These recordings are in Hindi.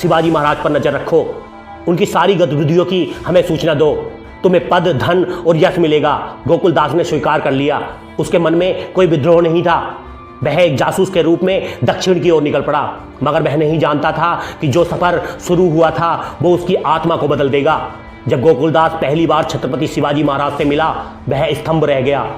शिवाजी महाराज पर नजर रखो, उनकी सारी गतिविधियों की हमें सूचना दो, तुम्हें पद, धन और यश मिलेगा। गोकुलदास ने स्वीकार कर लिया। उसके मन में कोई विद्रोह नहीं था। वह एक जासूस के रूप में दक्षिण की ओर निकल पड़ा, मगर वह नहीं जानता था कि जो सफर शुरू हुआ था वो उसकी आत्मा को बदल देगा। जब गोकुलदास पहली बार छत्रपति शिवाजी महाराज से मिला, वह स्तंभ रह गया।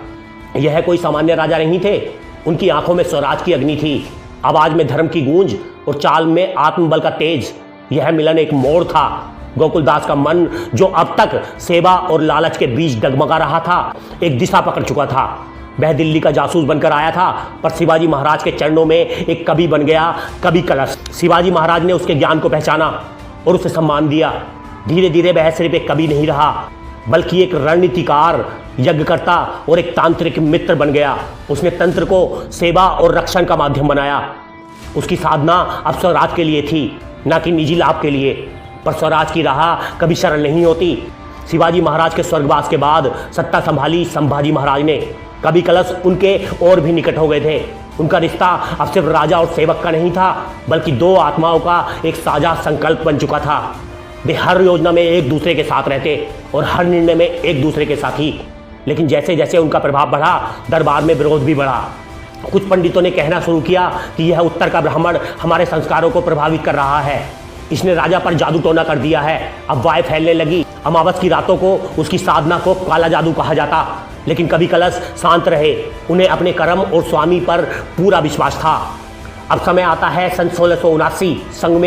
यह कोई सामान्य राजा नहीं थे। उनकी आंखों में स्वराज की अग्नि थी, आवाज में धर्म की गूंज और चाल में आत्मबल का तेज। यह मिलन एक मोड़ था। गोकुलदास का मन, जो अब तक सेवा और लालच के बीच डगमगा रहा था, एक दिशा पकड़ चुका था। वह दिल्ली का जासूस बनकर आया था, पर शिवाजी महाराज के चरणों में एक कवि बन गया, कवि कलश। शिवाजी महाराज ने उसके ज्ञान को पहचाना और उसे सम्मान दिया। धीरे धीरे वह सिर्फ एक कवि नहीं रहा, बल्कि एक रणनीतिकार, यज्ञकर्ता और एक तांत्रिक मित्र बन गया। उसने तंत्र को सेवा और रक्षण का माध्यम बनाया। उसकी साधना अब स्वराज के लिए थी, न कि निजी लाभ के लिए। पर स्वराज की राह कभी सरल नहीं होती। शिवाजी महाराज के स्वर्गवास के बाद सत्ता संभाली संभाजी महाराज ने। कवि कलश उनके और भी निकट हो गए थे। उनका रिश्ता अब सिर्फ राजा और सेवक का नहीं था, बल्कि दो आत्माओं का एक साझा संकल्प बन चुका था। वे हर योजना में एक दूसरे के साथ रहते और हर निर्णय में एक दूसरे के साथी। लेकिन जैसे जैसे उनका प्रभाव बढ़ा, दरबार में विरोध भी बढ़ा। कुछ पंडितों ने कहना शुरू किया कि यह उत्तर का ब्राह्मण हमारे संस्कारों को प्रभावित कर रहा है, इसने राजा पर जादू टोना कर दिया है। अफवाहें फैलने लगी। अमावस की रातों को उसकी साधना को काला जादू कहा जाता। लेकिन कवि कलश शांत रहे। उन्हें अपने कर्म और स्वामी पर पूरा विश्वास था। अब समय आता है सन 1679 संग में